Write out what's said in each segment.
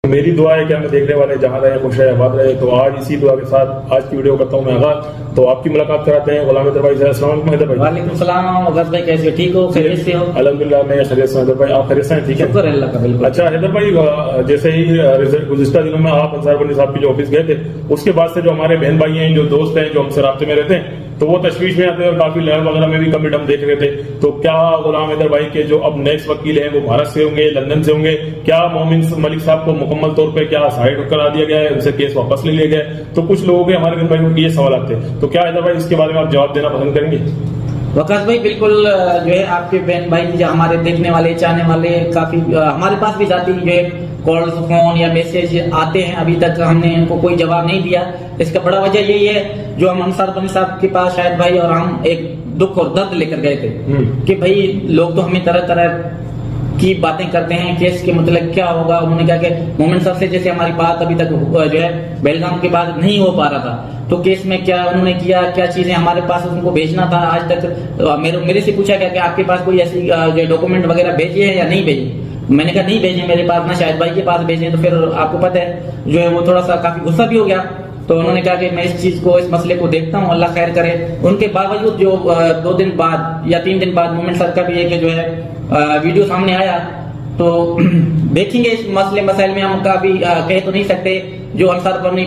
میری دعا ہے کہ ہمیں دیکھنے والے جہاں رہے خوش رہے آباد رہے. تو آج اسی دعا کے ساتھ آج کی ویڈیو کرتا ہوں میں آغاز. تو آپ کی ملاقات کراتے ہیں غلام حیدر بھائی سے. السلام علیکم حیدر بھائی. وعلیکم السلام. عباس بھائی کیسے ہو؟ ٹھیک ہو؟ خیریت سے ہو؟ الحمدللہ میں خیریت سے ہوں. حیدر بھائی آپ خیریت سے ہیں؟ ٹھیک ہے شکر اللہ کا. بالکل. اچھا حیدر بھائی جیسے ہی گزشتہ دنوں میں آپ انصار بنی صاحب کے جو آفس گئے تھے اس کے بعد سے جو ہمارے بہن بھائی ہیں جو دوست ہیں جو ہم سے رابطے میں رہتے ہیں تو وہ تشویش میں آتے ہیں اور کافی لہر وغیرہ میں بھی کمنٹ ہم دیکھ رہے تھے. تو کیا غلام حیدر بھائی کے جو اب نیکسٹ وکیل ہیں وہ بھارت سے ہوں گے لندن سے ہوں گے؟ کیا مومن ملک صاحب کو مکمل طور پہ کیا سائڈ کرا دیا گیا ہے ان سے کیس واپس لے لیا گیا ہے؟ تو کچھ لوگوں کے ہمارے بہن بھائیوں کے یہ سوالات تھے. تو کیا حیدر بھائی اس کے بارے میں آپ جواب دینا پسند کریں گے؟ وقاص بھائی بالکل جو ہے آپ کے بہن بھائی جو ہمارے دیکھنے والے چاہنے والے کافی ہمارے پاس بھی ذاتی جو ہے کالز فون یا میسج آتے ہیں. ابھی تک ہم نے ان کو کوئی جواب نہیں دیا. اس کا بڑا وجہ یہی ہے جو ہم انصار بنی صاحب کے پاس شاہد بھائی اور ہم ایک دکھ اور درد لے کر گئے تھے کہ بھائی لوگ تو ہمیں طرح طرح کی باتیں کرتے ہیں کیس کے متعلق کیا ہوگا. انہوں نے کہا کہ مومن صاحب سے جیسے ہماری بات ابھی تک جو ہے بیلگام کے بعد نہیں ہو پا رہا تھا تو کیس میں کیا انہوں نے کیا کیا چیزیں ہمارے پاس ان کو بھیجنا تھا. آج تک میرے سے پوچھا گیا کہ آپ کے پاس کوئی ایسی جو ڈاکومنٹ وغیرہ بھیجے ہیں یا نہیں بھیجے. میں نے کہا نہیں بھیجے میرے پاس, نہ شاہد بھائی کے پاس بھیجے. تو پھر آپ کو پتہ ہے جو ہے وہ تھوڑا سا کافی غصہ بھی ہو گیا. تو انہوں نے کہا کہ میں اس چیز کو اس مسئلے کو دیکھتا ہوں اللہ خیر کرے. ان کے باوجود جو 2 دن بعد یا 3 دن بعد مومن سر کا بھی ایک جو ہے ویڈیو سامنے آیا تو دیکھیں گے اس مسئلے مسائل میں ہم کافی کہہ تو نہیں سکتے. جو انصار بنی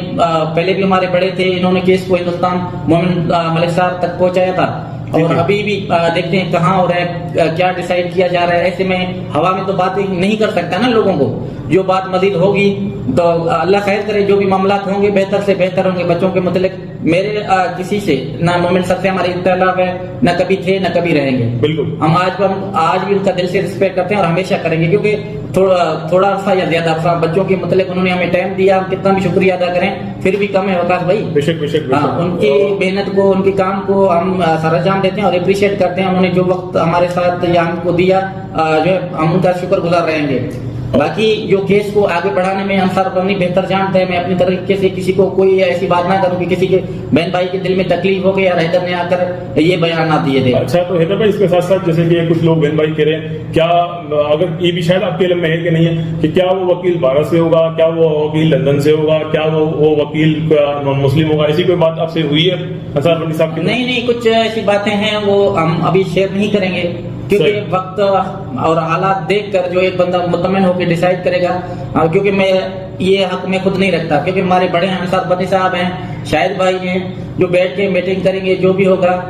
پہلے بھی ہمارے بڑے تھے انہوں نے کیس کو ہندوستان مومن ملک صاحب تک پہنچایا تھا اور ابھی بھی دیکھتے ہیں کہاں ہو رہا ہے کیا ڈیسائیڈ کیا جا رہا ہے. ایسے میں ہوا میں تو باتیں نہیں کر سکتا نا لوگوں کو. جو بات مزید ہوگی تو اللہ خیر کرے. جو بھی معاملات ہوں گے بہتر سے بہتر ہوں گے. بچوں کے متعلق میرے کسی سے نہ مومن سب سے ہماری اختلاف ہے نہ کبھی تھے نہ کبھی رہیں گے. بالکل ہم آج بھی ان کا دل سے رسپیکٹ کرتے ہیں اور ہمیشہ کریں گے کیونکہ تھوڑا عرصہ یا زیادہ عرصہ بچوں کے متعلق انہوں نے ہمیں ٹائم دیا. ہم کتنا بھی شکریہ ادا کریں پھر بھی کم ہے وقاص بھائی. بے شک ان کی محنت کو ان کے کام کو ہم سر انجام دیتے ہیں اور اپریشیٹ کرتے ہیں. انہوں نے جو وقت ہمارے ساتھ یا ہم کو دیا جو ہے ہم ان کا شکر گزار رہیں گے. باقی جو کیس کو آگے بڑھانے میں انصار بنی بہتر جانتے ہیں. میں اپنی طریقے سے کسی کو کوئی ایسی بات نہ کروں کہ کسی کے بہن بھائی کے دل میں تکلیف ہو گئی اور حیدر نے آ کر یہ بیانات دیے تھے. اچھا تو حیدر بھائی اس کے ساتھ ساتھ جیسے کہ کچھ لوگ بہن بھائی کہہ رہے ہیں کیا اگر یہ بھی شاید آپ کے علم میں ہے کہ نہیں ہے کہ کیا وہ وکیل بھارت سے ہوگا کیا وہ وکیل لندن سے ہوگا کیا وہ وکیل نان مسلم ہوگا؟ ایسی کوئی بات آپ سے ہوئی ہے انصار بنی صاحب کی؟ نہیں کچھ ایسی باتیں ہیں وہ ہم ابھی شیئر نہیں کریں گے کیونکہ وقت اور حالات دیکھ کر جو ایک بندہ مطمئن ہو کے ڈیسائیڈ کرے گا. کیونکہ میں یہ حق میں خود نہیں رکھتا کیونکہ ہمارے بڑے ہیں انصار بنی صاحب ہیں شاہد بھائی ہیں جو بیٹھ کے میٹنگ کریں گے. جو بھی ہوگا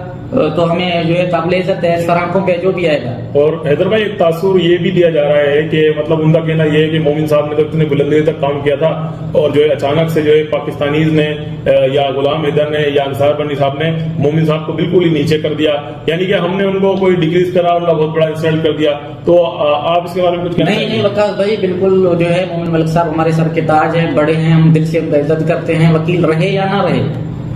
تو ہمیں جو ہے قابل عزت ہے سر آنکھوں پہ جو بھی آئے گا. اور حیدر بھائی ایک تاثر یہ بھی دیا جا رہا ہے کہ مطلب ان کا کہنا یہ ہے کہ مومن صاحب نے تو اتنے بلندی تک کام کیا تھا اور جو ہے اچانک سے جو ہے پاکستانیز نے یا غلام حیدر نے یا انصار بنی صاحب نے مومن صاحب کو بالکل ہی نیچے کر دیا. یعنی کہ ہم نے ان کو کوئی ڈگریز کرا ان کا بہت بڑا انسلٹ کر دیا. تو آپ اس کے بارے میں کچھ کہنا؟ نہیں وقاص بھائی بالکل جو ہے مومن ملک صاحب ہمارے سر کے تاج ہیں بڑے ہیں. ہم دل سے ان کا عزت کرتے ہیں وکیل رہے یا نہ رہے.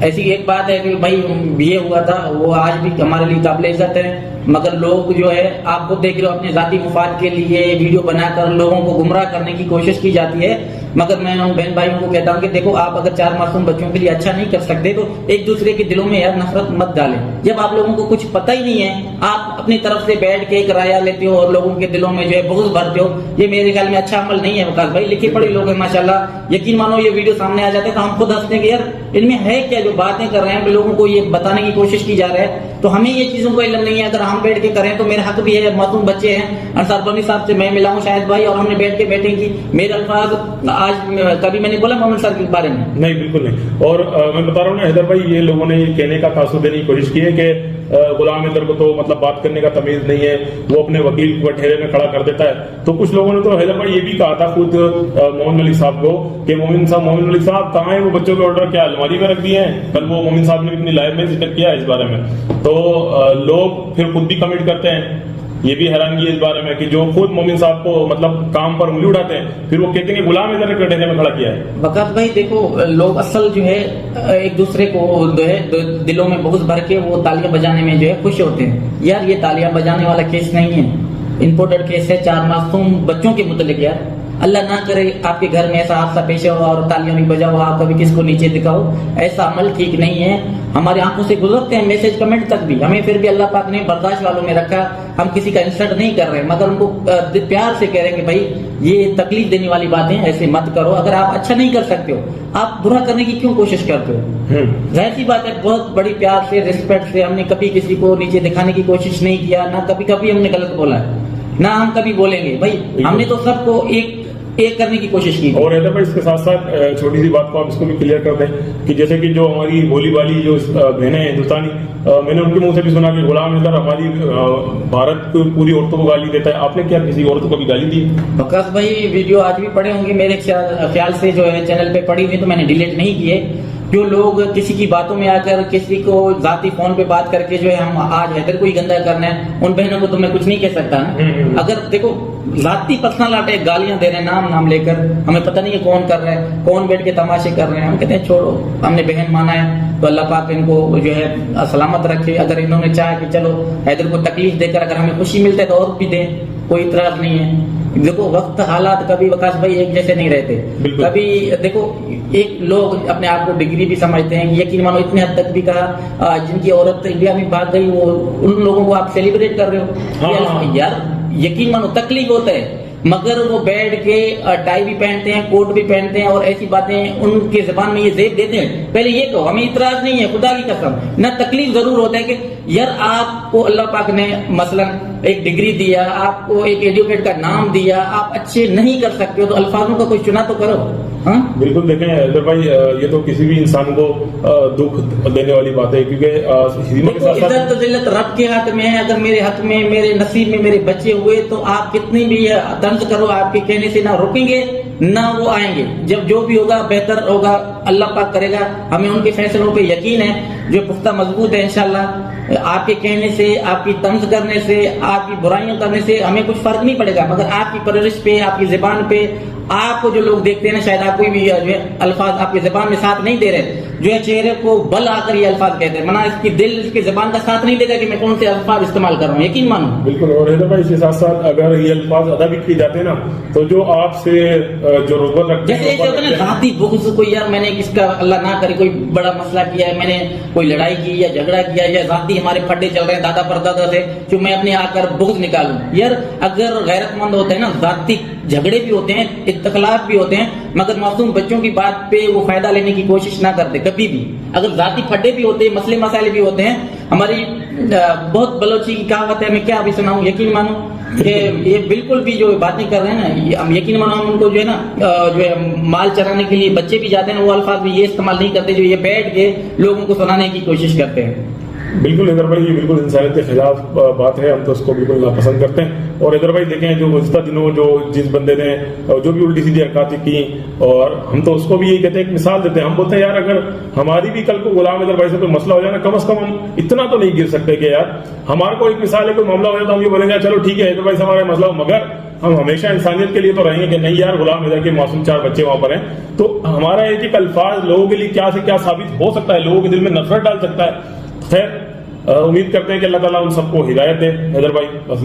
ایسی ایک بات ہے کہ بھائی یہ ہوا تھا وہ آج بھی ہمارے لیے قابل عزت ہے. مگر لوگ جو ہے آپ کو دیکھ رہے ہو اپنے ذاتی مفاد کے لیے ویڈیو بنا کر لوگوں کو گمراہ کرنے کی کوشش کی جاتی ہے. مگر میں ان بہن بھائیوں کو کہتا ہوں کہ دیکھو آپ اگر 4 معصوم بچوں کے لیے اچھا نہیں کر سکتے تو ایک دوسرے کے دلوں میں یار نفرت مت ڈالیں. جب آپ لوگوں کو کچھ پتہ ہی نہیں ہے آپ اپنی طرف سے بیٹھ کے ایک رائے لیتے ہو اور لوگوں کے دلوں میں جو ہے بغض بھرتے ہو. یہ میرے خیال میں اچھا عمل نہیں ہے وقاص بھائی. لکھے پڑھے لوگ ہیں ماشاءاللہ. یقین مانو یہ ویڈیو سامنے آ جاتے ہیں تو ہم خود ہنستے ہیں کہ یار ان میں ہے کیا جو باتیں کر رہے ہیں لوگوں کو یہ بتانے کی کوشش کی جا رہا ہے. تو ہمیں یہ چیزوں کا علم نہیں ہے. اگر ہم بیٹھ کے کریں تو میرا حق بھی ہے. معصوم بچے ہیں. انصار بنی صاحب سے میں ملا ہوں شاہد بھائی اور ہم نے بیٹھ کے میٹنگ کی. میرے الفاظ آج کبھی میں نے بولا مومن صاحب کے بارے میں نہیں بالکل نہیں. اور میں بتا رہا ہوں نا حیدر بھائی یہ لوگوں نے یہ کہنے کا تاثر دینے کی کوشش کی ہے کہ غلام حیدر کو تو مطلب بات کرنے کا تمیز نہیں ہے وہ اپنے وکیل کو ٹھہرے میں کھڑا کر دیتا ہے. تو کچھ لوگوں نے تو حیدر بھائی یہ بھی کہا تھا خود مومن ملک صاحب کو کہ مومن ملک صاحب کہاں ہیں وہ بچوں کے آرڈر کیا الماری میں رکھ دیے ہیں؟ کل وہ مومن صاحب نے اپنی لائف میں ذکر کیا ہے اس بارے میں. تو لوگ پھر خود بھی کمنٹ کرتے ہیں. یہ بھی حیرانگی ہے اس بارے میں کہ جو خود مومن صاحب کو مطلب کام پر انگلی اٹھاتے ہیں پھر وہ کہتے ہیں کہ غلام حیدر نے ڈھیرے میں کھڑا کیا ہے. وقاص بھائی دیکھو لوگ اصل جو ہے ایک دوسرے کو جو ہے دلوں میں بغض بھر کے وہ تالیاں بجانے میں جو ہے خوش ہوتے ہیں. یار یہ تالیاں بجانے والا کیس نہیں ہے. امپورٹڈ کیس ہے 4 معصوم بچوں کے متعلق. یار اللہ نہ کرے آپ کے گھر میں ایسا حادثہ پیش ہو اور تالیاں بھی بجاؤ، آپ کبھی کسی کو نیچے دکھاؤ، ایسا عمل ٹھیک نہیں ہے. ہماری آنکھوں سے گزرتے ہیں میسج کمنٹ تک بھی، ہمیں پھر بھی اللہ پاک نے برداشت والوں میں رکھا. ہم کسی کا انسلٹ نہیں کر رہے، مگر ان کو پیار سے کہہ رہے ہیں کہ بھائی یہ تکلیف دینے والی باتیں ایسے مت کرو. اگر آپ اچھا نہیں کر سکتے ہو، آپ برا کرنے کی کیوں کوشش کرتے ہو؟ ظاہر سی بات ہے، بہت بڑی پیار سے ریسپیکٹ سے ہم نے کبھی کسی کو نیچے دکھانے کی کوشش نہیں کیا، نہ کبھی ہم نے غلط بولا ہے، نہ ہم کبھی بولیں گے. بھائی ہم نے تو سب کو ایک کرنے کی کوشش کی. اور حیدر بھائی اس کے ساتھ ساتھ چھوٹی سی بات کو آپ اس کو بھی کلیئر کر دیں کہ جیسے کہ جو ہماری بولی والی جو بہنیں ہیں ہندوستانی، میں نے ان کے منہ سے بھی سنا کہ غلام حیدر ہماری بھارت کی پوری عورتوں کو گالی دیتا ہے. آپ نے کیا کسی عورت کو بھی گالی دی؟ وقاص بھائی ویڈیو آج بھی پڑے ہوں گے میرے خیال سے، جو ہے چینل پہ پڑی ہوئی، تو میں نے ڈیلیٹ نہیں کیے. جو لوگ کسی کی باتوں میں آ کر کسی کو ذاتی فون پہ بات کر کے جو ہے ہم آج حیدر کو ہی گندا کرنا ہے، ان بہنوں کو تو میں کچھ نہیں کہہ سکتا نا. اگر دیکھو ذاتی پرسنل اٹیک، گالیاں دے رہے ہیں نام لے کر، ہمیں پتہ نہیں ہے کون کر رہا ہے، کون بیٹھ کے تماشے کر رہے ہیں. ہم کہتے ہیں چھوڑو، ہم نے بہن مانا ہے تو اللہ پاک ان کو جو ہے سلامت رکھے. اگر انہوں نے چاہا کہ چلو حیدر کو تکلیف دے کر اگر ہمیں خوشی ملتے تو اور بھی دیں، کوئی اعتراض نہیں ہے. دیکھو وقت حالات کبھی وقاص بھائی ایک جیسے نہیں رہتے. کبھی دیکھو ایک لوگ اپنے آپ کو ڈگری بھی سمجھتے ہیں، یقین مانو اتنے حد تک بھی کہا جن کی عورت انڈیا میں بھاگ گئی، وہ ان لوگوں کو آپ سیلیبریٹ کر رہے ہو. یار یقین مانو تکلیف ہوتا ہے، مگر وہ بیٹھ کے ٹائی بھی پہنتے ہیں، کوٹ بھی پہنتے ہیں، اور ایسی باتیں ان کی زبان میں یہ زیب دیتے ہیں. پہلے یہ کہو ہمیں اعتراض نہیں ہے، خدا کی قسم نہ تکلیف ضرور ہوتا ہے کہ یار آپ کو اللہ پاک نے مثلا ایک ڈگری دیا، آپ کو ایک ایجوکیٹ کا نام دیا، آپ اچھے نہیں کر سکتے ہو تو الفاظوں کا کوئی چنا تو کرو. ہاں بالکل. دیکھیں حیدر بھائی یہ تو کسی بھی انسان کو دکھ دینے والی بات ہے، کیونکہ عزت و ذلت رب کے ہاتھ میں ہے. اگر میرے حق میں، میرے نصیب میں میرے بچے ہوئے تو آپ کتنی بھی طنز کرو، آپ کے کہنے سے نہ رکیں گے نہ وہ آئیں گے. جب جو بھی ہوگا بہتر ہوگا، اللہ پاک کرے گا. ہمیں ان کے فیصلوں پہ یقین ہے جو پختہ مضبوط ہے انشاءاللہ. آپ کے کہنے سے، آپ کی طنز کرنے سے، آپ کی برائیاں کرنے سے ہمیں کچھ فرق نہیں پڑے گا، مگر آپ کی پرورش پہ، آپ کی زبان پہ، آپ کو جو لوگ دیکھتے ہیں نا، شاید آپ کوئی بھی جو ہے الفاظ آپ کی زبان میں ساتھ نہیں دے رہے، جو ہے چہرے کو بل آ کر یہ الفاظ کہتے ہیں، منا اس کی دل، اس کی زبان کا ساتھ نہیں دے گا کہ میں کون سے الفاظ استعمال کر رہا ہوں. یقین مانو. بالکل. اور حیدر بھائی اس کے ساتھ ساتھ اگر یہ الفاظ ادا بھی کیے جاتے ہیں نا، تو جو آپ سے جو رغبت رکھتے ہیں، جیسے ہوتا ہے نا ذاتی بغض، کوئی یار میں نے کس کا اللہ نہ کرے کوئی بڑا مسئلہ کیا ہے، میں نے کوئی لڑائی کی یا جھگڑا کیا یا ذاتی ہمارے پھڈے چل رہے ہیں دادا پردادا سے، جو میں اپنے آ کر بغض نکالوں. یار اگر غیرت مند ہوتے ہیں نا، ذاتی جھگڑے بھی ہوتے ہیں، اختلاف بھی ہوتے ہیں، مگر معصوم بچوں کی بات پہ وہ فائدہ لینے کی کوشش نہ کرتے کبھی بھی. اگر ذاتی پھڈے بھی ہوتے ہیں، مسئلے مسائل بھی ہوتے ہیں. ہماری بہت بلوچی کی کہاوت ہے، میں کیا ابھی سناؤں، یقین مانو کہ یہ بالکل بھی جو باتیں کر رہے ہیں نا، ہم یقین مانو ہم ان کو جو ہے نا جو ہے مال چرانے کے لیے بچے بھی جاتے ہیں، وہ الفاظ بھی یہ استعمال نہیں کرتے جو یہ بیٹھ کے لوگوں کو سنانے کی کوشش کرتے ہیں. بالکل حیدر بھائی یہ بالکل انسانیت کے خلاف بات ہے، ہم تو اس کو بالکل ناپسند کرتے ہیں. اور حیدر بھائی دیکھیں جو گزشتہ دنوں جو جس بندے نے جو بھی الٹی سیدھی حرکاتیں کی، اور ہم تو اس کو بھی یہی کہتے ہیں، ایک مثال دیتے ہیں. ہم بولتے ہیں یار اگر ہماری بھی کل کو غلام حیدر بھائی سے کوئی مسئلہ ہو جائے نا، کم از کم ہم اتنا تو نہیں گر سکتے کہ یار ہمارے کو ایک مثال ہے کوئی معاملہ ہو جائے تو ہم یہ بولیں گے چلو ٹھیک ہے حیدر بھائی سے ہمارا مسئلہ ہو، مگر ہم ہمیشہ انسانیت کے لیے تو رہیں گے کہ نہیں یار غلام حیدر کے معصوم 4 بچے وہاں پر ہیں. تو ہمارا ایک ایک الفاظ لوگوں کے لیے کیا سے کیا ثابت ہو سکتا ہے، لوگوں کے دل میں نفرت ڈال سکتا ہے. خیر امید کرتے ہیں کہ اللہ تعالیٰ ان سب کو ہدایت دے. حیدر بھائی بس